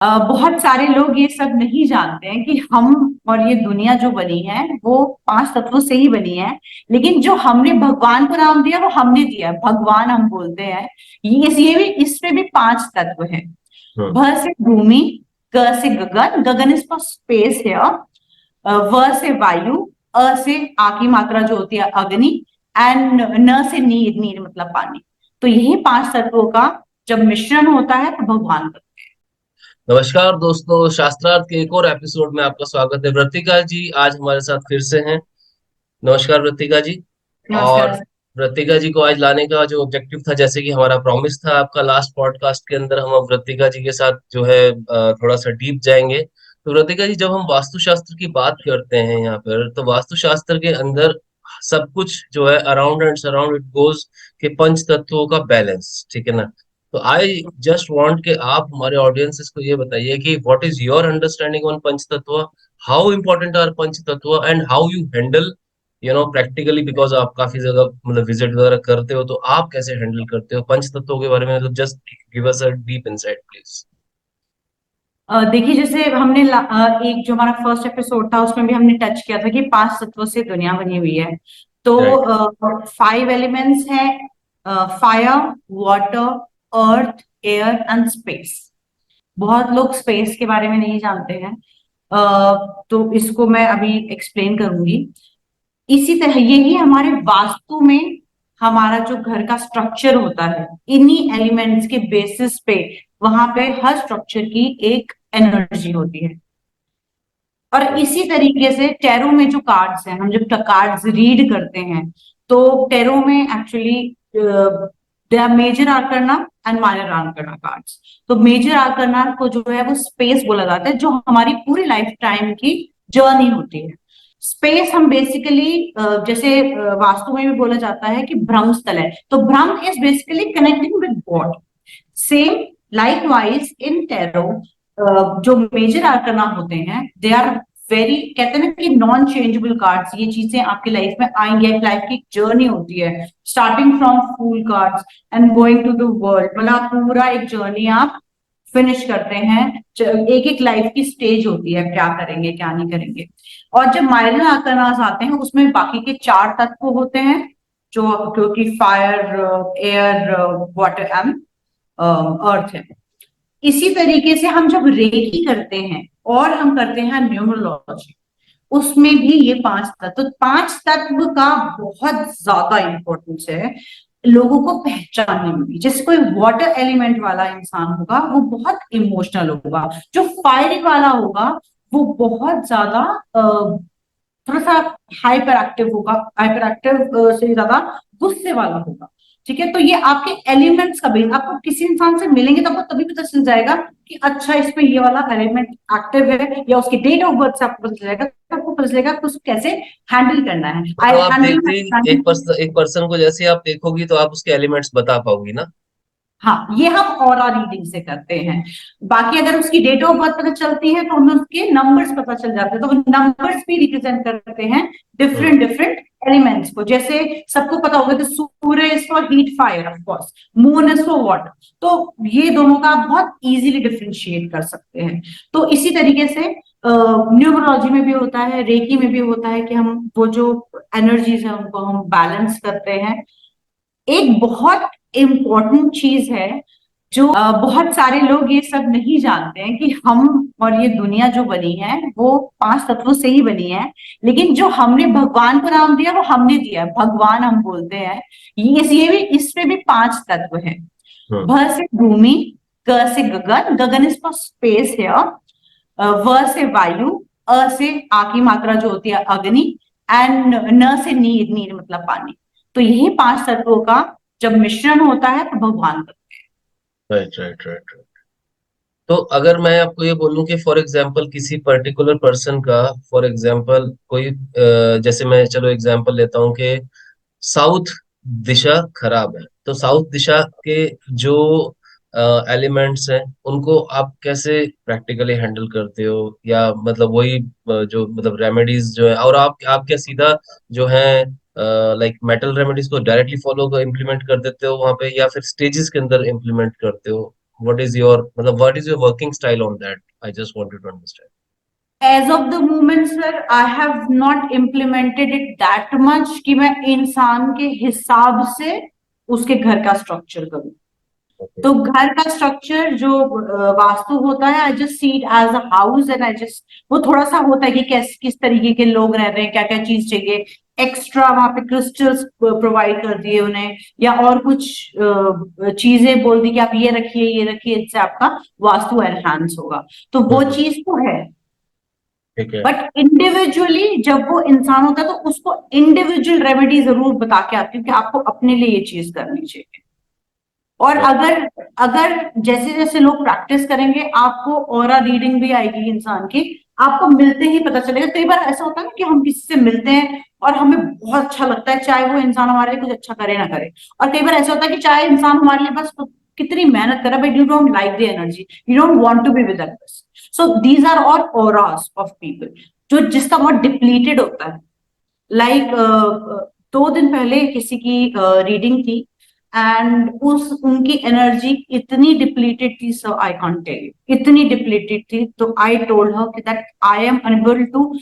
बहुत सारे लोग ये सब नहीं जानते हैं कि हम और ये दुनिया जो बनी है वो पांच तत्वों से ही बनी है। लेकिन जो हमने भगवान को नाम दिया वो हमने दिया है, भगवान हम बोलते हैं। ये भी इसमें भी पांच तत्व हैं। हम्म। भ से भूमि, ग से गगन, गगन इज फॉर स्पेस है, व से वायु, अ से आ की मात्रा जो होती है अग्नि, एंड न से नीर, नीर मतलब पानी। तो यही पांच तत्वों का जब मिश्रण होता है तो भगवान बनता नमस्कार दोस्तों, शास्त्रार्थ के एक और एपिसोड में आपका स्वागत है। वृत्तिका जी आज हमारे साथ फिर से हैं। नमस्कार वृत्तिका जी। है। और नमस्कार। वृत्तिका जी को आज लाने का जो ऑब्जेक्टिव था, जैसे कि हमारा प्रॉमिस था आपका लास्ट पॉडकास्ट के अंदर, हम अब वृत्तिका जी के साथ जो है थोड़ा सा डीप जाएंगे। तो वृत्तिका जी, जब हम वास्तुशास्त्र की बात करते हैं यहाँ पर, तो वास्तुशास्त्र के अंदर सब कुछ जो है around and surround it goes के पंच तत्वों का बैलेंस, ठीक है ना। तो आई जस्ट वांट कि आप हमारे ऑडियंसेस को ये बताइए कि what is your understanding on panch tattva, how important are panch tattva and how you handle practically, because आप काफी जगह मतलब विजिट वगैरह करते हो, तो आप कैसे हैंडल करते हो पंच तत्वों के बारे में? मतलब just give us a deep insight please. देखिए, जैसे हमने एक जो हमारा फर्स्ट एपिसोड था उसमें भी हमने टच किया था कि पांच तत्वों से दुनिया बनी हुई है। तो राइट। फाइव एलिमेंट्स हैं: fire, water, earth, air and space. बहुत लोग स्पेस के बारे में नहीं जानते हैं। तो इसको मैं अभी एक्सप्लेन करूंगी। इसी तरह यही हमारे वास्तु में हमारा जो घर का स्ट्रक्चर होता है, इन्हीं एलिमेंट्स के बेसिस पे वहां पे हर स्ट्रक्चर की एक एनर्जी होती है। और इसी तरीके से टैरो में जो कार्ड्स हैं, हम जब कार्ड्स रीड करते हैं तो टैरो में actually they are major arcana and minor arcana cards. तो मेजर आर्कना को जो है वो स्पेस बोला जाता है, जो हमारी पूरी लाइफ टाइम की जर्नी होती है। स्पेस हम बेसिकली जैसे वास्तु में भी बोला जाता है कि भ्रम स्थल है, तो भ्रम is basically connecting with God. Same likewise in tarot जो मेजर आर्कना होते हैं दे आर वेरी, कहते हैं ना कि नॉन चेंजेबल कार्ड्स। ये चीजें आपकी लाइफ में आएंगी, लाइफ की जर्नी होती है, starting from fool cards and going to the world. मतलब आप पूरा एक जर्नी आप फिनिश करते हैं। एक एक लाइफ की स्टेज होती है, क्या करेंगे क्या नहीं करेंगे। और जब माइनर आर्कनास आते हैं उसमें बाकी के चार तत्व होते हैं, जो कि fire, air, water and earth है। इसी तरीके से हम जब रेकी करते हैं और हम करते हैं न्यूमरोलॉजी, उसमें भी ये पांच तत्व, तो पांच तत्व का बहुत ज्यादा इंपॉर्टेंस है लोगों को पहचानने में भी। जैसे कोई वाटर एलिमेंट वाला इंसान होगा वो बहुत इमोशनल होगा, जो फायर वाला होगा वो बहुत ज्यादा थोड़ा सा हाइपर एक्टिव होगा, हाइपर एक्टिव से ज्यादा गुस्से वाला होगा। ठीक है, तो ये आपके एलिमेंट्स का बेस, आपको किसी इंसान से मिलेंगे तो आपको तभी पता चल जाएगा कि अच्छा इसमें ये वाला एलिमेंट एक्टिव है, या उसकी डेट ऑफ बर्थ से आपको पता चलेगा, तो आपको पता चलेगा कि उसको कैसे हैंडल करना है। आई मतलब आप हैंडल देखते ही एक पर्सन को जैसे आप देखोगी तो आप उसके एलिमेंट्स बता पाओगी ना। हाँ, ये हम ऑरा रीडिंग से करते हैं। बाकी अगर उसकी डेट ऑफ बर्थ पता चलती है तो हमें उसके नंबर्स पता चल जाते हैं, तो नंबर्स भी रिप्रेजेंट करते हैं हम्म। डिफरेंट डिफरेंट एलिमेंट्स को। जैसे सबको पता होगा कि Surya is for heat fire, of course, moon is for water. तो ये दोनों का आप बहुत इजीली डिफ्रेंशिएट कर सकते हैं। तो इसी तरीके से न्यूमरोलॉजी में भी होता है, रेकी में भी होता है कि हम वो जो एनर्जीज है उनको हम बैलेंस करते हैं। एक बहुत इम्पोर्टेंट चीज है जो बहुत सारे लोग ये सब नहीं जानते हैं कि हम और ये दुनिया जो बनी है वो पांच तत्वों से ही बनी है। लेकिन जो हमने भगवान को नाम दिया वो हमने दिया है, भगवान हम बोलते हैं। ये भी, इसमें भी पांच तत्व हैं। हम्म। भ से भूमि, ग से गगन, गगन इज फॉर स्पेस है, व से वायु, अ से आ की मात्रा जो होती है अग्नि, एंड न से नीर, नीर मतलब पानी। तो यही पांच तत्वों का जब मिश्रण होता है तो भगवान बनता राइट, राइट, राइट। तो अगर मैं आपको ये बोलूं कि फॉर एग्जांपल किसी पर्टिकुलर पर्सन का, फॉर एग्जांपल कोई जैसे मैं चलो एग्जांपल लेता हूँ कि साउथ दिशा खराब है, तो साउथ दिशा के जो एलिमेंट्स हैं उनको आप कैसे प्रैक्टिकली हैंडल करते हो? या मतलब वही जो मतलब रेमेडीज जो है, और आप क्या सीधा जो है लाइक मेटल रेमेडीज को डायरेक्टली फॉलो कर इम्प्लीमेंट कर देते हो वहां पे, या फिर स्टेजेस के अंदर इम्प्लीमेंट करते हो? what is your मतलब what is your working style on that? I just wanted to understand. As of the moment sir I have not implemented it that much कि मैं इंसान के हिसाब से उसके घर का स्ट्रक्चर करूं। Okay. तो घर का स्ट्रक्चर जो वास्तु होता है, I just see it as a house and I just, वो थोड़ा सा होता है कि किस तरीके के लोग रह रहे हैं, क्या क्या चीज चाहिए, एक्स्ट्रा वहां पे क्रिस्टल्स प्रोवाइड कर दिए उन्हें, या और कुछ चीजें बोल दी कि आप ये रखिए, इससे आपका वास्तु एनहांस होगा। तो वो चीज तो है, ठीक है। बट इंडिविजुअली जब वो इंसान होता है तो उसको इंडिविजुअल रेमेडी जरूर बता के आती हूँ कि आपको अपने लिए ये चीज करनी चाहिए। और अगर अगर जैसे जैसे लोग प्रैक्टिस करेंगे, आपको ऑरा रीडिंग भी आएगी इंसान की, आपको मिलते ही पता चलेगा। कई बार ऐसा होता है ना कि हम किसी से मिलते हैं और हमें बहुत अच्छा लगता है, चाहे वो इंसान हमारे लिए कुछ अच्छा करे ना करे। और कई बार ऐसा होता है कि चाहे इंसान हमारे लिए बस कितनी मेहनत करे, but you don't like the energy, you don't want to be with that person. So these are all auras of people जो जिसका बहुत डिप्लीटेड होता है। लाइक 2 दिन पहले किसी की रीडिंग थी एंड उस उनकी एनर्जी इतनी डिप्लीटेड थी, so I can't tell you, इतनी डिप्लीटेड थी। तो आई टोल्ड हर कि that I am unable to,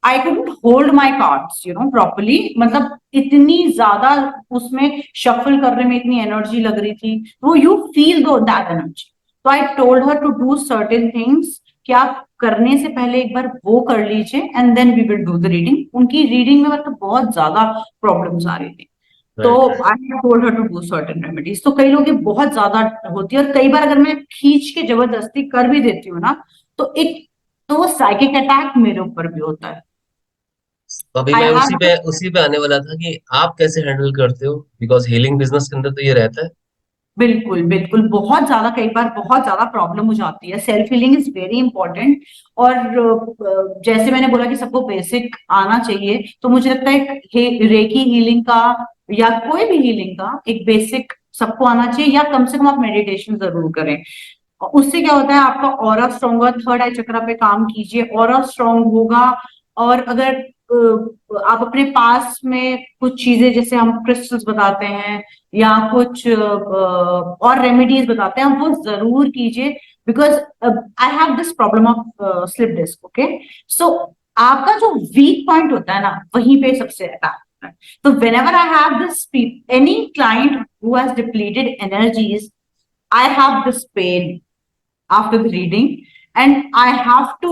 I couldn't hold my cards properly, मतलब इतनी ज्यादा उसमें शफल करने में इतनी एनर्जी लग रही थी। वो you feel though that energy. तो I told her to do certain things कि आप करने से पहले एक बार वो कर लीजिए and then we will do the reading. उनकी रीडिंग में मतलब बहुत ज्यादा प्रॉब्लम्स आ रही थी, तो I told her to do certain remedies. तो कई लोगों की बहुत ज्यादा होती है, और कई बार अगर मैं खींच के जबरदस्ती कर भी देती हूँ ना, तो एक तो वो साइकिक अटैक मेरे ऊपर भी होता है। अभी आई मैं हैव, उसी पे आने वाला था कि आप कैसे हैंडल करते हो, बिकॉज हीलिंग बिजनेस के अंदर तो ये रहता है। बिल्कुल बिल्कुल, बहुत ज्यादा, कई बार बहुत ज्यादा प्रॉब्लम हो जाती है। Self healing is very important. और जैसे मैंने बोला कि सबको बेसिक आना चाहिए, तो मुझे लगता है रेकी हीलिंग का या कोई भी हीलिंग का एक बेसिक सबको आना चाहिए, या कम से कम आप मेडिटेशन जरूर करें। उससे क्या होता है, आपका ऑरा स्ट्रॉन्ग होगा। थर्ड आई चक्रा पे काम कीजिए, ऑरा स्ट्रॉन्ग होगा। और अगर आप अपने पास में कुछ चीजें, जैसे हम क्रिस्टल्स बताते हैं या कुछ और रेमेडीज बताते हैं, वो जरूर कीजिए। Because I have this problem of slip disc, okay. So आपका जो वीक पॉइंट होता है ना, वहीं पे सबसे अटैक होता है। तो when ever I have this any client who has depleted energies, I have this pain after the reading, and I have to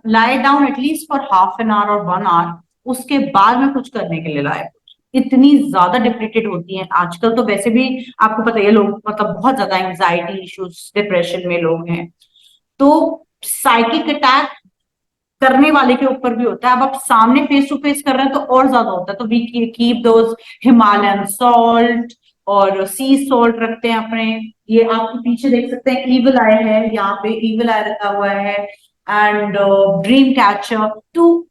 lie down at least for half an hour or 1 hour। उसके बाद में कुछ करने के लिए लायक, इतनी ज्यादा depleted होती हैं आजकल। तो वैसे भी आपको पता है, लोग मतलब बहुत ज्यादा एंजाइटी इश्यूज, डिप्रेशन में लोग हैं। तो साइकिक अटैक करने वाले के ऊपर भी होता है। अब आप सामने फेस टू फेस कर रहे हैं तो और ज्यादा होता है। तो we keep those Himalayan salt और सी सॉल्ट रखते हैं अपने। ये आप पीछे देख सकते हैं, ईविल आई है, यहाँ पे ईविल आई रखा हुआ है, एंड ड्रीम कैचर। तो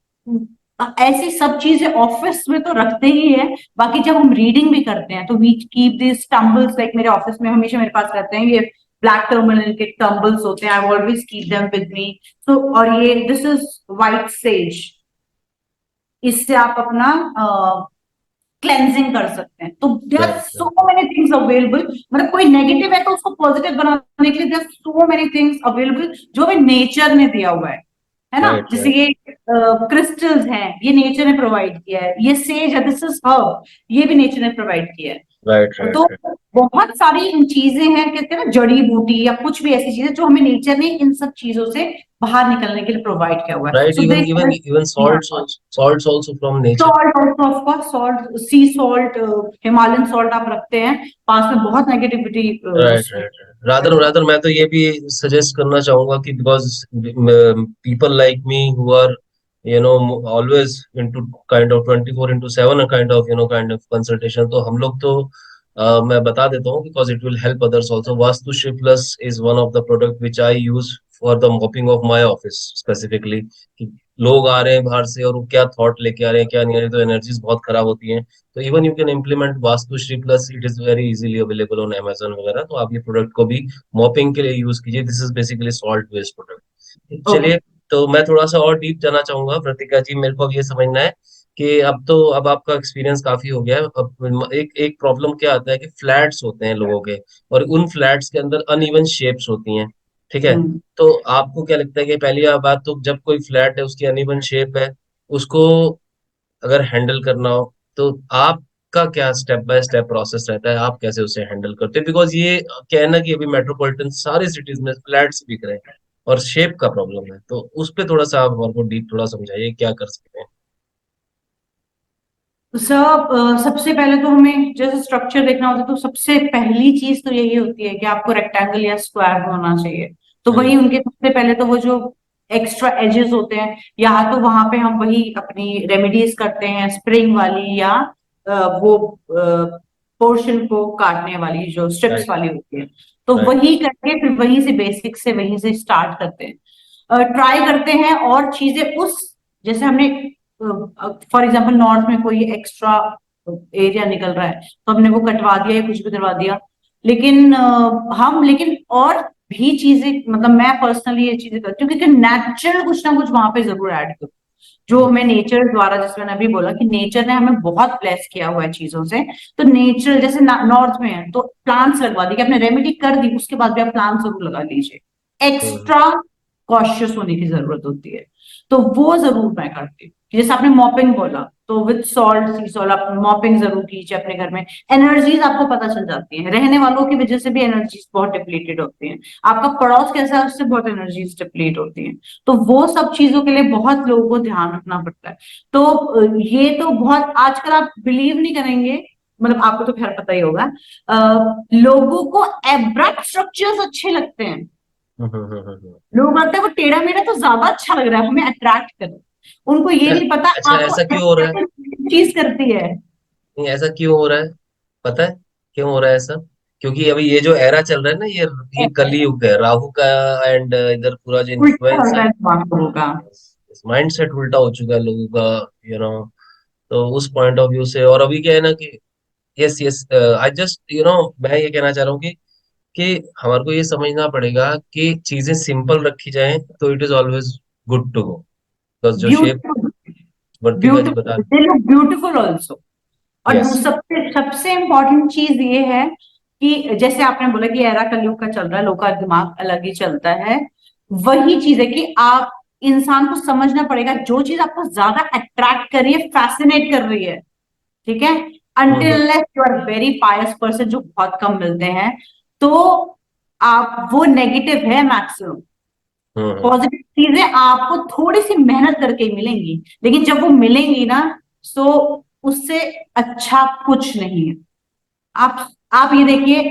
ऐसी सब चीजें ऑफिस में तो रखते ही है। बाकी जब हम रीडिंग भी करते हैं तो we keep this tumbles, like मेरे ऑफिस में हमेशा मेरे पास रहते हैं ये ब्लैक टर्मिनल के टम्बल्स होते हैं। I always keep them with me. तो और ये दिस इज व्हाइट सेज, इससे आप अपना क्लेंजिंग कर सकते हैं। तो there are right so many things available. मतलब कोई नेगेटिव है तो उसको पॉजिटिव बनाने के लिए there are so many things available जो भी नेचर ने दिया हुआ है ना। राइट जैसे राइट ये क्रिस्टल्स हैं, ये नेचर ने प्रोवाइड किया है। ये सेज है, दिस इज हर्ब, ये भी नेचर ने प्रोवाइड किया है। राइट तो राइट बहुत सारी चीजें हैं, कहते हैं ना, जड़ी बूटी या कुछ भी ऐसी चीजें जो हमें नेचर ने इन सब चीजों से बाहर निकलने के लिए प्रोवाइड किया हुआ है। Right. So even this, even even salts also from nature. Salt also, of course salt, sea salt, Himalayan salt आप रखते हैं पास में, बहुत नेगेटिविटी राइट उसमें। राइट रादर रादर मैं तो ये भी सजेस्ट करना चाहूंगा कि because people like me who are always into kind of 24/7 kind of consultation, तो हम लोग तो मैं बता देता हूँ because it will help others also. Vastu plus is one of the product which I use for the mopping of my office specifically. लोग आ रहे हैं बाहर से और वो क्या थॉट लेके आ रहे हैं क्या नहीं आ रहे हैं, तो एनर्जीज बहुत खराब होती हैं। तो even you can implement Vastushri plus, it is very easily available on Amazon वगैरह। तो आप ये प्रोडक्ट को भी मॉपिंग के लिए यूज कीजिए। This is basically salt based product. Okay. चलिए, तो मैं थोड़ा सा और डीप जाना चाहूंगा। प्रतिका जी, मेरे को अब ये समझना है कि अब आपका एक्सपीरियंस काफी हो गया है। अब एक एक प्रॉब्लम क्या आता है कि फ्लैट्स होते हैं लोगों के, और उन फ्लैट्स के अंदर अनइवन शेप्स होती हैं। ठीक है। हम्म। तो आपको क्या लगता है कि पहली बात तो जब कोई फ्लैट है उसकी अनइवन शेप है, उसको अगर हैंडल करना हो तो आपका क्या स्टेप बाय स्टेप प्रोसेस रहता है, आप कैसे उसे हैंडल करते हैं? बिकॉज ये कहना कि अभी मेट्रोपॉलिटन सारे सिटीज में फ्लैट्स बिक रहे हैं और शेप का प्रॉब्लम है, तो उस पे थोड़ा सा आप हमारे को डीप थोड़ा समझाइए क्या कर सकते हैं। सब सबसे पहले तो हमें जैसे स्ट्रक्चर देखना होता है, तो सबसे पहली चीज तो यही होती है कि आपको रेक्टेंगल या स्क्वायर होना चाहिए। तो वही हम्म। उनके सबसे पहले तो वो जो एक्स्ट्रा एजेस होते हैं, या तो वहां पे हम वही अपनी रेमेडीज करते हैं, स्प्रिंग वाली या वो पोर्शन को काटने वाली जो स्ट्रिप्स राइट। वाली होती है। तो राइट। वही करके फिर वहीं से बेसिक से वहीं से स्टार्ट करते हैं, ट्राई करते हैं और चीजें उस जैसे हमने फॉर एग्जाम्पल नॉर्थ में कोई एक्स्ट्रा एरिया निकल रहा है तो हमने वो कटवा दिया या कुछ भी करवा दिया। लेकिन लेकिन और भी चीजें, मतलब मैं पर्सनली ये चीजें करती हूँ, क्योंकि नेचुरल कुछ ना कुछ वहां पे जरूर ऐड करूँ, जो हमें नेचर द्वारा, जैसे मैंने अभी बोला कि नेचर ने हमें बहुत ब्लेस किया हुआ है चीजों से। तो नेचर जैसे नॉर्थ में है तो प्लांट्स लगवा दी, कि आपने रेमेडी कर दी उसके बाद भी आप प्लांट जरूर लगा लीजिए। हम्म। एक्स्ट्रा कॉशियस होने की जरूरत होती है। तो वो जरूर मैं करती हूँ। जैसे आपने मॉपिंग बोला, तो विद सॉल्ट सी सॉल्ट आप मॉपिंग जरूर कीजिए अपने घर में। एनर्जीज आपको पता चल जाती है, रहने वालों की वजह से भी एनर्जीज बहुत डिप्लीटेड होती हैं। आपका पड़ोस कैसा है उससे बहुत एनर्जीज डिप्लीट होती हैं। तो वो सब चीजों के लिए बहुत लोगों को ध्यान रखना पड़ता है। तो ये तो बहुत आजकल आप बिलीव नहीं करेंगे, मतलब आपको तो खैर पता ही होगा, लोगों को एब्रप्ट स्ट्रक्चर्स अच्छे लगते हैं। हम्म। हम्म। हम्म। लोग बोलते हैं वो टेढ़ा मेढ़ा तो ज्यादा अच्छा लग रहा है, हमें अट्रैक्ट करे। उनको ये नहीं पता अच्छा, आपको ऐसा क्यों हो रहा है? चीज करती है। नहीं, ऐसा क्यों हो रहा है? पता है क्यों हो रहा है ऐसा? क्योंकि अभी ये जो एरा चल रहा है ना, ये कलयुग है राहु का। एंड इधर पूरा जो उल्टा इन्फ्लुएंस चल है, रहा है दिमाग लोगों का। माइंड सेट उल्टा हो चुका है लोगों का, तो उस पॉइंट ऑफ व्यू से, और अभी क्या है ना कि यस यस, आई जस्ट मैं ये कहना चाह रहा हूँ कि हमारे को ये समझना पड़ेगा कि चीजें सिंपल रखी जाएं तो it is always good to go. Because जो शेप ब्यूटीफुल, वर्तिका जी बता। Beautiful they look beautiful also. और यस। सबसे सबसे इम्पोर्टेंट चीज ये है कि जैसे आपने बोला कि एरा कलयुग का चल रहा है, लोग का दिमाग अलग ही चलता है। वही चीज है कि आप इंसान को समझना पड़ेगा, जो चीज आपको ज्यादा अट्रैक्ट कर रही है, फैसिनेट कर रही है, ठीक है, hmm. Until you are very pious person, जो बहुत कम मिलते हैं, तो आप वो नेगेटिव है मैक्सिमम। हम्म। पॉजिटिव चीजें आपको थोड़ी सी मेहनत करके ही मिलेंगी, लेकिन जब वो मिलेंगी ना, तो उससे अच्छा कुछ नहीं है। आप ये देखिए,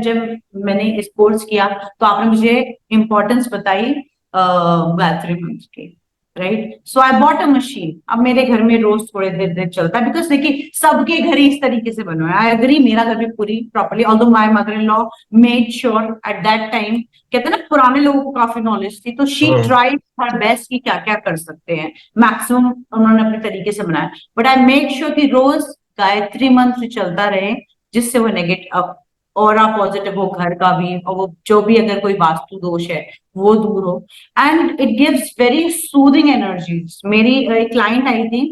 जब मैंने स्पोर्ट्स किया तो आपने मुझे इंपॉर्टेंस बताई गायत्री मंत्र की, right? So I bought a machine. अब मेरे घर में रोज थोड़े देर देर चलता है, बिकॉज देखिए सबके घर ही इस तरीके से बने हुए हैं। आई एग्री, मेरा घर भी पूरी properly, although my mother in law made sure at that time, कहते हैं ना पुराने लोगों को काफी नॉलेज थी, तो she hmm. Tried her best कि क्या क्या कर सकते हैं। मैक्सिमम उन्होंने अपने तरीके से बनाया, बट आई मेक श्योर कि रोज गायत्री मंत्र चलता रहे, जिससे वो नेगेटिव और पॉजिटिव हो घर का भी, और वो जो भी अगर कोई वास्तु दोष है वो दूर हो। And it gives very soothing energies. मेरी एक क्लाइंट आई थी,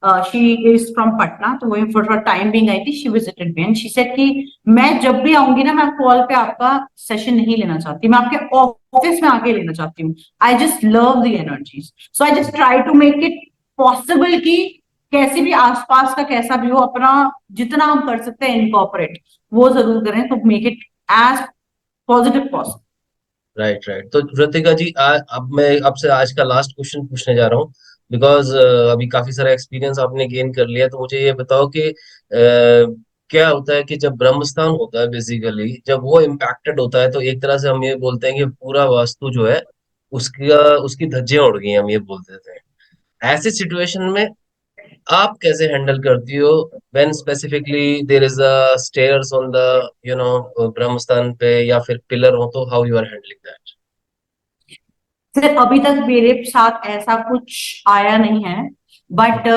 शी इज फ्रॉम पटना, तो वो फॉर टाइम बिंग आई थी, she visited me and she said कि मैं जब भी आऊंगी ना, मैं कॉल पे आपका सेशन नहीं लेना चाहती, मैं आपके ऑफिस में आके लेना चाहती हूँ। I just love the energies, so I just try to make it possible कि कैसे भी आसपास का कैसा भी हो, अपना जितना हम कर सकते हैं इनकॉर्पोरेट वो जरूर करें, तो make it as positive possible. Right. Right. तो ऋतिका जी, अब मैं आपसे आज का लास्ट क्वेश्चन पूछने जा रहा हूँ। बिकॉज अभी काफी सारा एक्सपीरियंस आपने गेन कर लिया, तो मुझे ये बताओ कि क्या होता है कि जब ब्रह्मस्थान होता है, बेसिकली जब वो इम्पैक्टेड होता है, तो एक तरह से हम ये बोलते हैं कि पूरा वास्तु जो है उसका उसकी धज्जियां उड़ गई, हम ये बोल देते हैं। ऐसी सिचुएशन में आप कैसे हैंडल करती हो when specifically there is a stairs on the Brahmasthan पे, या फिर पिलर हो, तो how you are handling that? Sir अभी तक मेरे साथ ऐसा कुछ आया नहीं है, but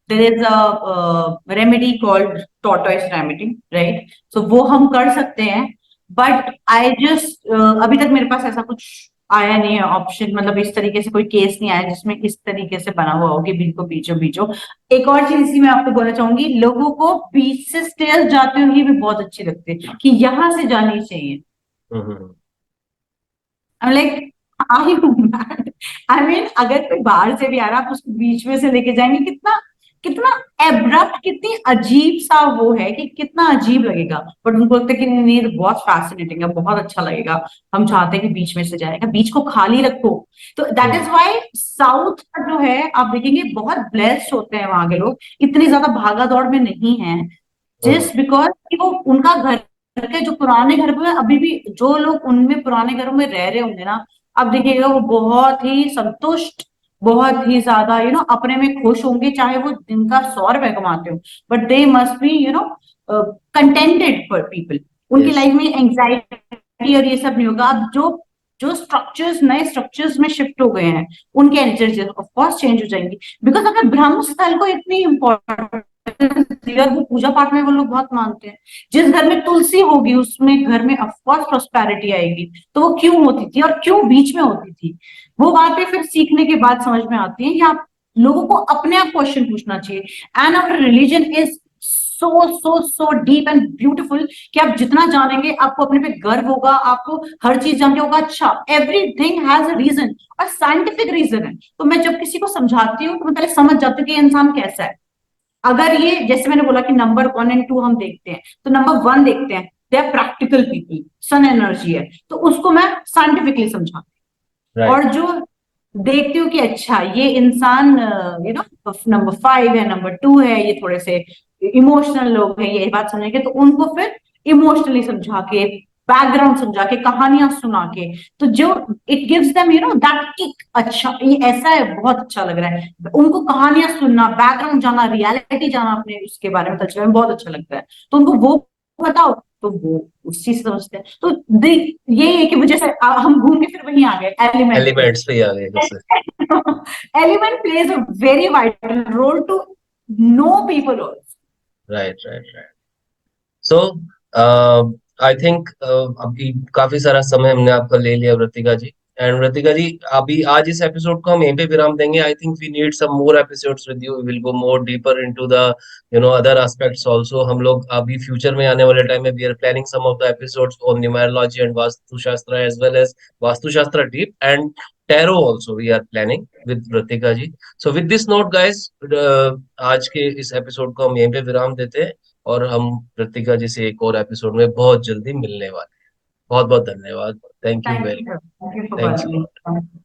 there is a remedy called tortoise remedy, right? So वो हम कर सकते हैं, बट आई जस्ट अभी तक मेरे पास ऐसा कुछ आया नहीं है ऑप्शन, मतलब इस तरीके से कोई केस नहीं आया जिसमें इस तरीके से बना हुआ हो कि बीच को बीचों बीचों। एक और चीज इसी में आपको बोलना चाहूंगी, लोगों को बीच से स्टेयर्स जाते हुए भी बहुत अच्छी लगती है कि यहाँ से जानी चाहिए। हम्म। I'm like, are you mad? I mean, अगर कोई बाहर से भी आ रहा है आप उसको बीच में से लेके जाएंगे, कितना कितना एब्रप्ट, कितनी अजीब सा वो है कि कितना अजीब लगेगा, बट उनको लगता है कि नहीं ये तो बहुत फैसिनेटिंग है, बहुत अच्छा लगेगा, हम चाहते हैं कि बीच में से जाएगा, बीच को खाली रखो। तो that is hmm. Why south का जो है आप देखेंगे बहुत ब्लेस्ड होते हैं वहां के लोग, इतनी ज्यादा भागा दौड़ में नहीं है, हम्म। जस्ट बिकॉज कि वो उनका घर के जो पुराने घर में अभी भी जो लोग उनमें पुराने घरों में रह रहे होंगे ना, अब देखिएगा वो बहुत ही संतुष्ट, बहुत ही ज्यादा अपने में खुश होंगे, चाहे वो दिन का 100 रुपए कमाते हो, but they must be contented for people. उनकी यस। लाइफ में एंग्जाइटी और ये सब नहीं होगा। अब जो जो स्ट्रक्चर्स नए स्ट्रक्चर्स में शिफ्ट हो गए हैं, उनके एनर्जी ऑफ कोर्स चेंज हो जाएंगी, बिकॉज अगर ब्रह्म स्थल को इतनी इंपॉर्टेंट और वो पूजा पाठ में वो लोग बहुत मानते हैं, जिस घर में तुलसी होगी उसमें घर में ऑफकोर्स प्रोस्पेरिटी आएगी, तो वो क्यों होती थी और क्यों बीच में होती थी, वो बातें फिर सीखने के बाद समझ में आती है कि आप लोगों को अपने आप क्वेश्चन पूछना चाहिए। And our religion is so so so deep and beautiful कि आप जितना जानेंगे आपको अपने पे गर्व होगा, आपको हर चीज जान के होगा अच्छा एवरीथिंग हैज अ रीजन, और साइंटिफिक रीजन है। तो मैं जब किसी को समझाती हूँ तो मैं पहले समझ जाती हूँ कि ये इंसान कैसा है। अगर ये जैसे मैंने बोला कि नंबर 1 और 2 हम देखते हैं, तो नंबर 1 देखते हैं, they are practical people, sun energy है, तो उसको मैं साइंटिफिकली समझाती हूँ। राइट। और जो देखती हूँ कि अच्छा ये इंसान नंबर 5 है, नंबर 2 है, ये थोड़े से इमोशनल लोग हैं, ये बात समझेंगे, तो उनको फिर इमोशनली समझा के, बैकग्राउंड समझा के, कहानियां सुना के, तो जो it gives them that kick, अच्छा ये ऐसा है, बहुत अच्छा लग रहा है, उनको कहानियां सुनना, बैकग्राउंड जाना, रियलिटी जाना अपने उसके बारे में कल्चर में बहुत अच्छा लगता है, तो उनको वो बताओ तो वो उस चीज से समझते हैं। तो ये है कि वो जैसे हम घूम के फिर वहीं आ गए एलिमेंट पे। एलिमेंट्स पे ही आ गए फिर से। Element plays a very vital role to know people also. Right, right, right. So I think अभी काफी सारा समय हमने आपका ले लिया वृतिका जी। एंड वृतिका जी, अभी आज इस एपिसोड को हम यहीं पे विराम देंगे। I think we need some more episodes with you, we will go more deeper into the other aspects also. हम लोग अभी फ्यूचर में आने वाले टाइम में we are planning some of the episodes on numerology and Vastushastra as well as Vastushastra deep and tarot also we are planning with Vritika ji. So with this note guys, आज के इस एपिसोड को हम यहीं पे विराम देते हैं, और हम कृतिका जी से एक और एपिसोड में बहुत जल्दी मिलने वाले हैं। बहुत बहुत धन्यवाद। Thank you very Thank you for thanks calling lot. me.